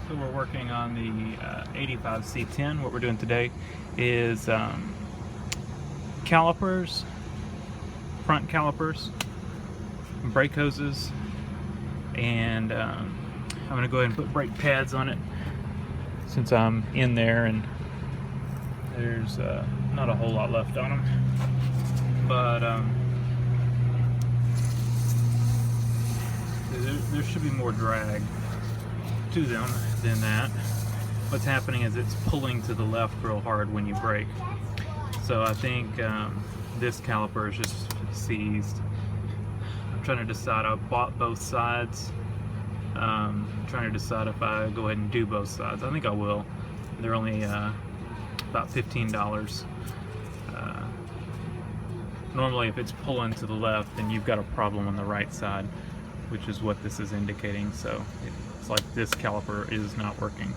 So we're working on the 85 C10. What we're doing today is calipers, front calipers, brake hoses, and I'm going to go ahead and put brake pads on it since I'm in there and there's not a whole lot left on them. But there should be more drag to them than that. What's happening is it's pulling to the left real hard when you brake. So I think this caliper is just seized. I'm trying to decide. I bought both sides. I'm trying to decide if I go ahead and do both sides. I think I will. They're only about $15. Normally if it's pulling to the left, then you've got a problem on the right side, which is what this is indicating. So it's like this caliper is not working.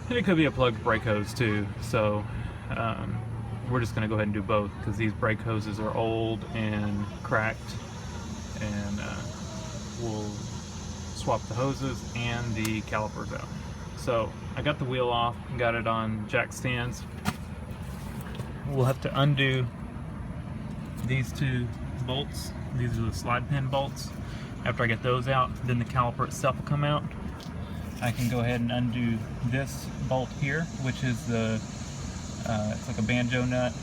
And it could be a plugged brake hose too. So we're just going to go ahead and do both because these brake hoses are old and cracked, and we'll swap the hoses and the calipers out. So I got the wheel off and got it on jack stands. We'll have to undo these two bolts. These are the slide pin bolts. After I get those out, then the caliper itself will come out. I can go ahead and undo this bolt here, which is the it's like a banjo nut,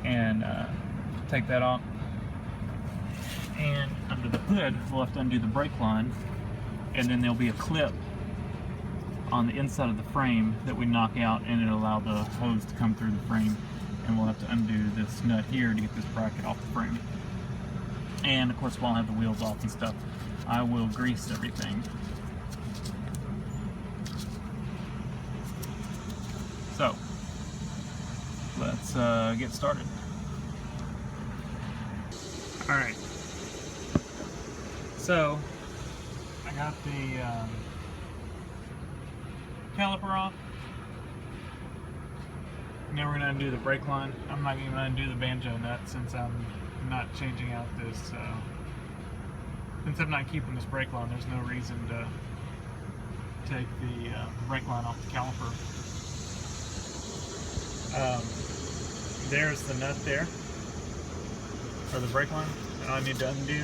and take that off. And under the hood, we'll have to undo the brake line, and then there'll be a clip on the inside of the frame that we knock out, and it'll allow the hose to come through the frame. And we'll have to undo this nut here to get this bracket off the frame. And of course, while I have the wheels off and stuff, I will grease everything. So let's get started. All right. So I got the caliper off. Now we're going to undo the brake line. I'm not even going to undo the banjo nut since I'm not changing out this, since I'm not keeping this brake line, there's no reason to take the brake line off the caliper. There's the nut there, or the brake line, that I need to undo.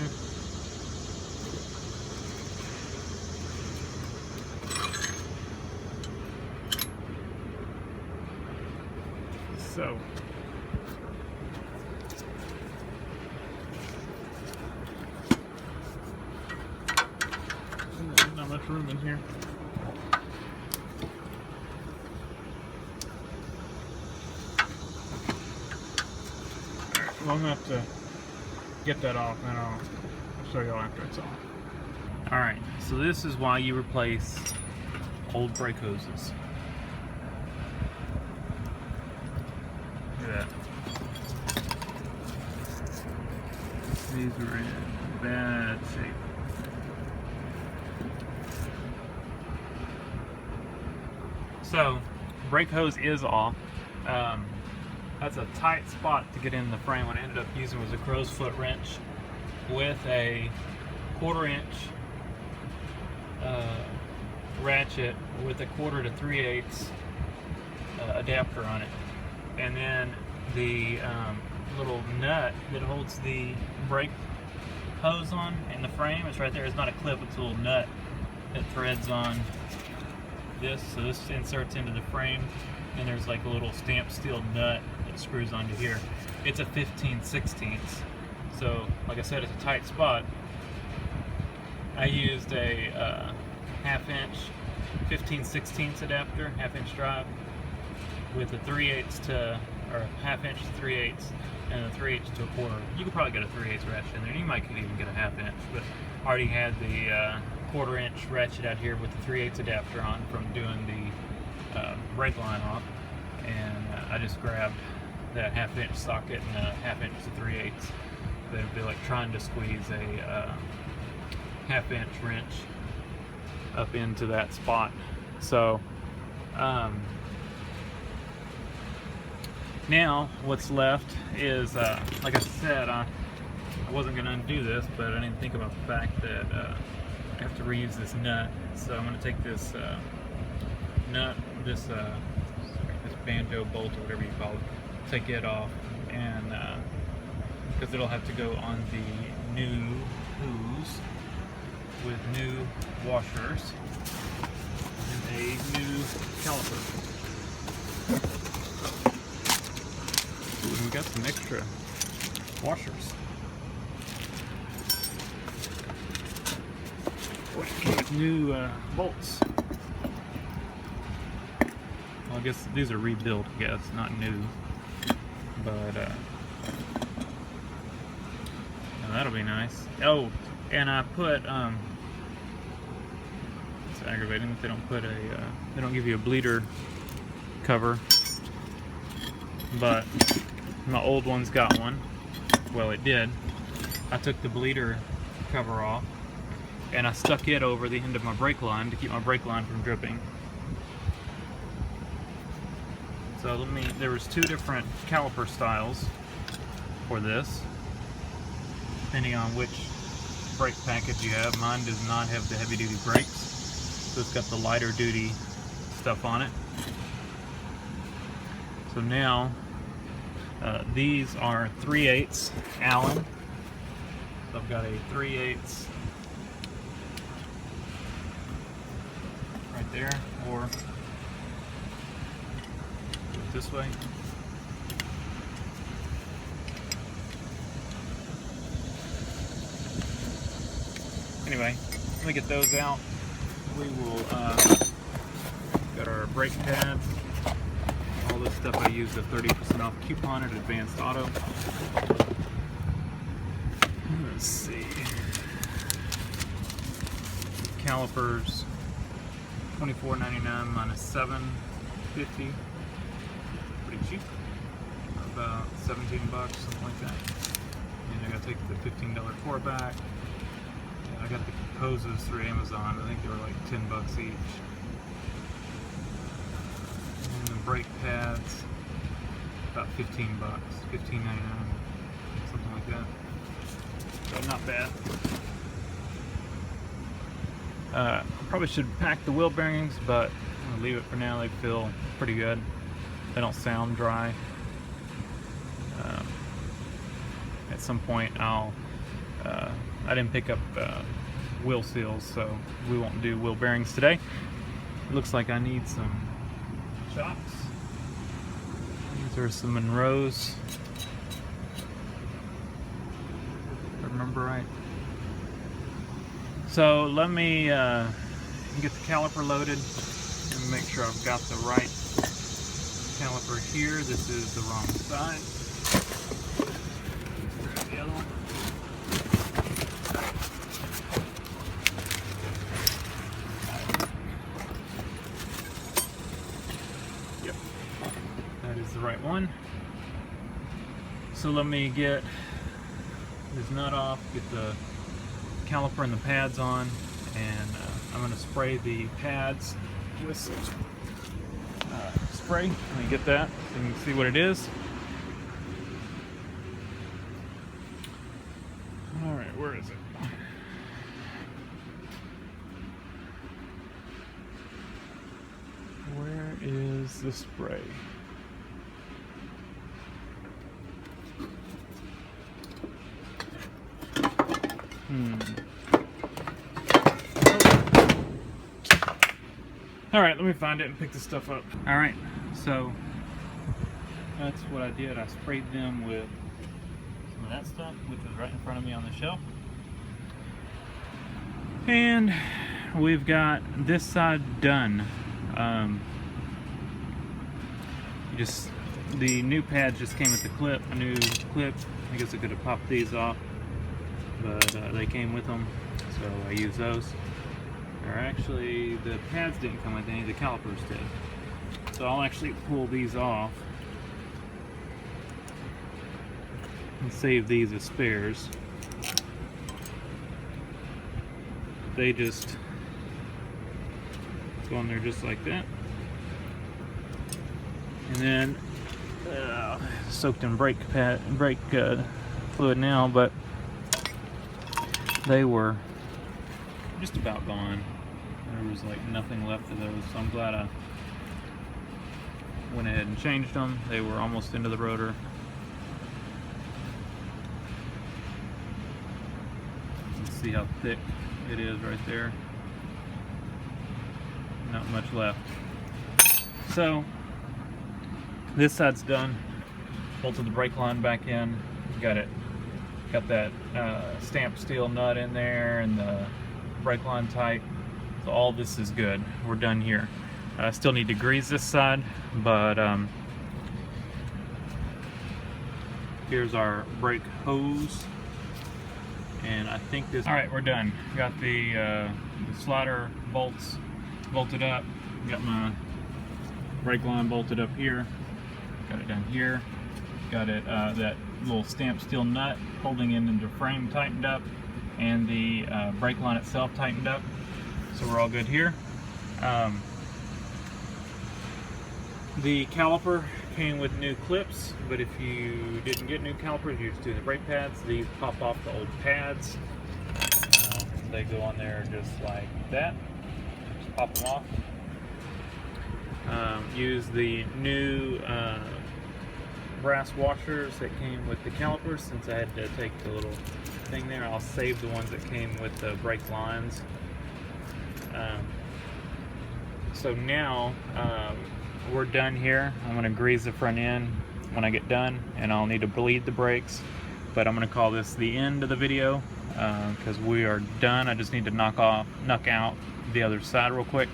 So there's not much room in here. Alright, well, I'm gonna have to get that off and I'll show y'all after it's off. Alright, so this is why you replace old brake hoses. That. These are in bad shape. So, brake hose is off. That's a tight spot to get in the frame. What I ended up using was a crow's foot wrench with a 1/4 inch ratchet with a 1/4 to 3/8 adapter on it. And then the little nut that holds the brake hose on in the frame is right there. It's not a clip, it's a little nut that threads on this. So this inserts into the frame, and there's like a little stamped steel nut that screws onto here. It's a 15/16. So like I said, it's a tight spot. I used a 1/2 inch 15/16 adapter, 1/2 inch drive, with a 3/8 to, or 1/2 inch to 3/8, and a 3/8 to a 1/4. You could probably get a 3/8 ratchet in there. You might could even get a 1/2 inch, but I already had the 1/4 inch ratchet out here with the 3/8 adapter on from doing the brake line off, and I just grabbed that 1/2 inch socket and a 1/2 inch to 3/8. But it'd be like trying to squeeze a 1/2 inch wrench up into that spot. So now what's left is, like I said, I I wasn't going to undo this, but I didn't think about the fact that I have to reuse this nut. So I'm going to take this nut, this banjo bolt or whatever you call it, take it off, and because it'll have to go on the new hose with new washers and a new caliper. Ooh, we got some extra washers. With new bolts. Well, I guess these are rebuilt, I guess, not new. But that'll be nice. Oh, and I put it's aggravating that they don't put they don't give you a bleeder cover, but my old one's got one. Well, it did. I took the bleeder cover off and I stuck it over the end of my brake line to keep my brake line from dripping. So there was two different caliper styles for this, depending on which brake package you have. Mine does not have the heavy duty brakes, so it's got the lighter duty stuff on it. So now these are 3/8 Allen. So I've got a 3/8 right there, or do it this way. Anyway, let me get those out. We will got our brake pads. All this stuff I used a 30% off coupon at Advanced Auto. Let's see. Calipers, $24.99 minus $7.50. Pretty cheap. About 17 bucks, something like that. And I gotta take the $15 core back. I got the hoses through Amazon. I think they were like 10 bucks each. And the brake pads, about 15 bucks, $15.99, something like that. So not bad. Probably should pack the wheel bearings, but I'm gonna leave it for now. They feel pretty good. They don't sound dry. At some point, I didn't pick up wheel seals, so we won't do wheel bearings today. It looks like I need some shocks. These are some Monroes, if I remember right. So let me get the caliper loaded and make sure I've got the right caliper here. This is the wrong side. Grab the other one. Yep, that is the right one. So let me get this nut off, get the caliper and the pads on, and I'm going to spray the pads with some spray. Let me get that so you can see what it is. Alright, where is it? Where is the spray? Alright, let me find it and pick this stuff up. Alright, so that's what I did. I sprayed them with some of that stuff, which was right in front of me on the shelf. And we've got this side done. The new pads just came with the clip, a new clip. I guess I could have popped these off, but they came with them, so I used those. Or actually, the pads didn't come with any, the calipers did. So I'll actually pull these off and save these as spares. They just go on there just like that. And then soaked in brake fluid now, but they were just about gone. There was like nothing left of those, so I'm glad I went ahead and changed them. They were almost into the rotor. Let's see how thick it is right there. Not much left. So this side's done. Bolted the brake line back in. Got that stamped steel nut in there and the brake line tight. So all this is good. We're done here. I still need to grease this side, but here's our brake hose. And I think this. All right, we're done. Got the slider bolts bolted up. Got my brake line bolted up here. Got it down here. Got it that little stamped steel nut holding it into the frame tightened up, and the brake line itself tightened up. So we're all good here. The caliper came with new clips, but if you didn't get new calipers, you just do the brake pads. These pop off the old pads. They go on there just like that. Just pop them off. Use the new brass washers that came with the calipers. Since I had to take the little thing there, I'll save the ones that came with the brake lines. So now we're done here. I'm going to grease the front end when I get done, and I'll need to bleed the brakes, but I'm going to call this the end of the video because we are done. I just need to knock out the other side real quick.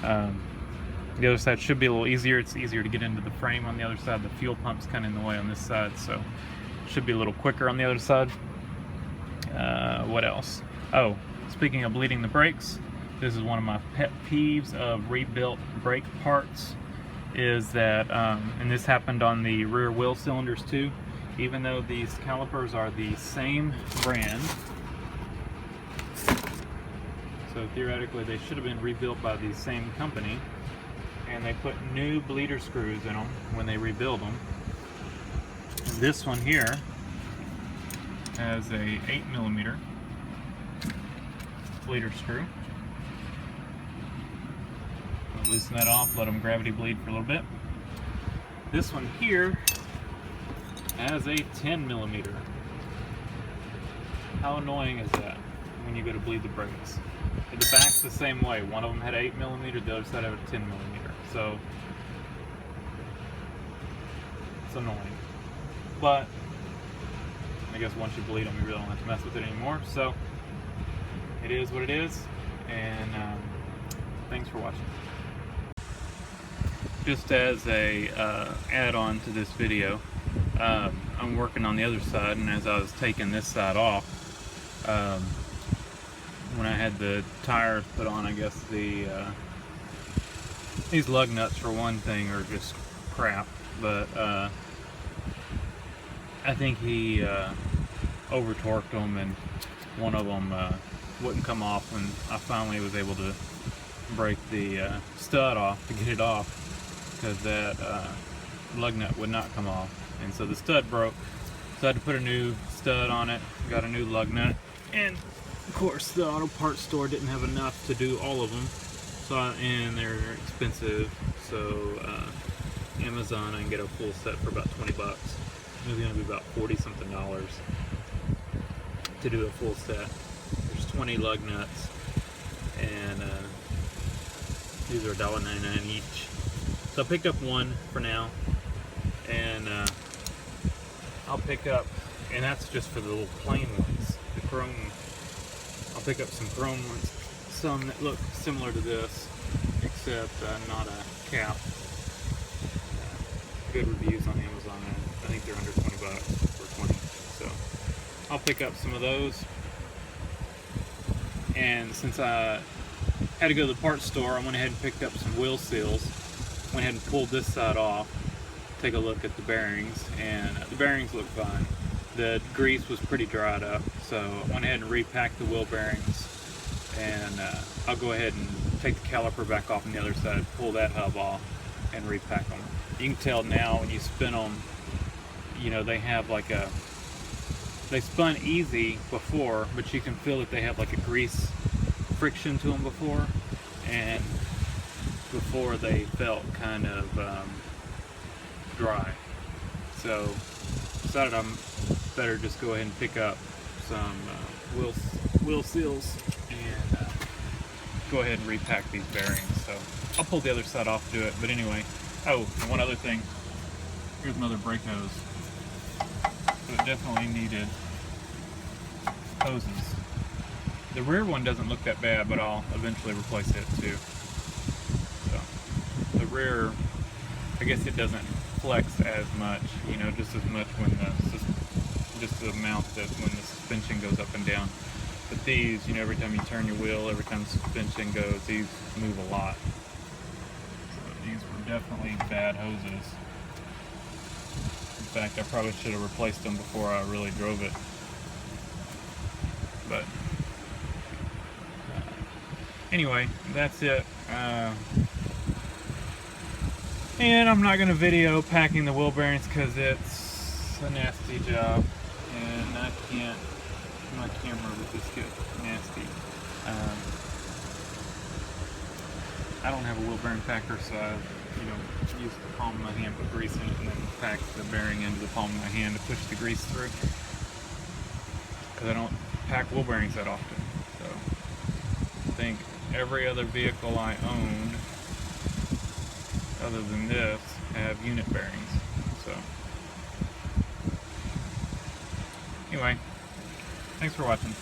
The other side should be a little easier. It's easier to get into the frame on the other side. The fuel pump's kind of in the way on this side, so it should be a little quicker on the other side. What else? Oh, speaking of bleeding the brakes, this is one of my pet peeves of rebuilt brake parts, is that, and this happened on the rear wheel cylinders too, even though these calipers are the same brand, so theoretically they should have been rebuilt by the same company, and they put new bleeder screws in them when they rebuild them. And this one here has a 8mm bleeder screw. I'll loosen that off, let them gravity bleed for a little bit. This one here has a 10mm. How annoying is that when you go to bleed the brakes? The back's the same way. One of them had 8mm, the other side had a 10mm. So it's annoying. But I guess once you bleed them, you really don't have to mess with it anymore. So it is what it is, and thanks for watching. Just as a add-on to this video, I'm working on the other side, and as I was taking this side off, when I had the tires put on, I guess these lug nuts for one thing are just crap, but I think he over torqued them, and one of them wouldn't come off when I finally was able to break the stud off to get it off, because that lug nut would not come off, and so the stud broke, so I had to put a new stud on it, got a new lug nut, and of course the auto parts store didn't have enough to do all of them, so and they're expensive, so Amazon I can get a full set for about 20 bucks. It was going to be about $40-something to do a full set. There's 20 lug nuts, and these are $1.99 each. So I picked up one for now, and I'll pick up, and that's just for the little plain ones, the chrome. I'll pick up some chrome ones, some that look similar to this, except not a cap. Good reviews on Amazon. I think they're under 20 bucks for 20. So I'll pick up some of those. And since I had to go to the parts store, I went ahead and picked up some wheel seals. Went ahead and pulled this side off. Take a look at the bearings, and the bearings look fine. The grease was pretty dried up, so I went ahead and repacked the wheel bearings. And I'll go ahead and take the caliper back off on the other side, pull that hub off, and repack them. You can tell now when you spin them, you know, they have like a they spun easy before, but you can feel that they have like a grease friction to them before, and before they felt kind of dry. So decided I'm better just go ahead and pick up some wheel seals and go ahead and repack these bearings. So I'll pull the other side off to do it. But anyway, oh, and one other thing. Here's another brake hose. So it definitely needed hoses. The rear one doesn't look that bad, but I'll eventually replace it too. So the rear, I guess it doesn't flex as much, you know, just as much when just the amount that when the suspension goes up and down. But these, you know, every time you turn your wheel, every time the suspension goes, these move a lot. So these were definitely bad hoses. In fact, I probably should have replaced them before I really drove it. But anyway, that's it. And I'm not going to video packing the wheel bearings because it's a nasty job, and I can't, my camera would just get nasty. I don't have a wheel bearing packer, so I, use the palm of my hand, put grease in it, and then pack the bearing into the palm of my hand to push the grease through. Because I don't pack wheel bearings that often. So I think every other vehicle I own, other than this, have unit bearings. So anyway, thanks for watching.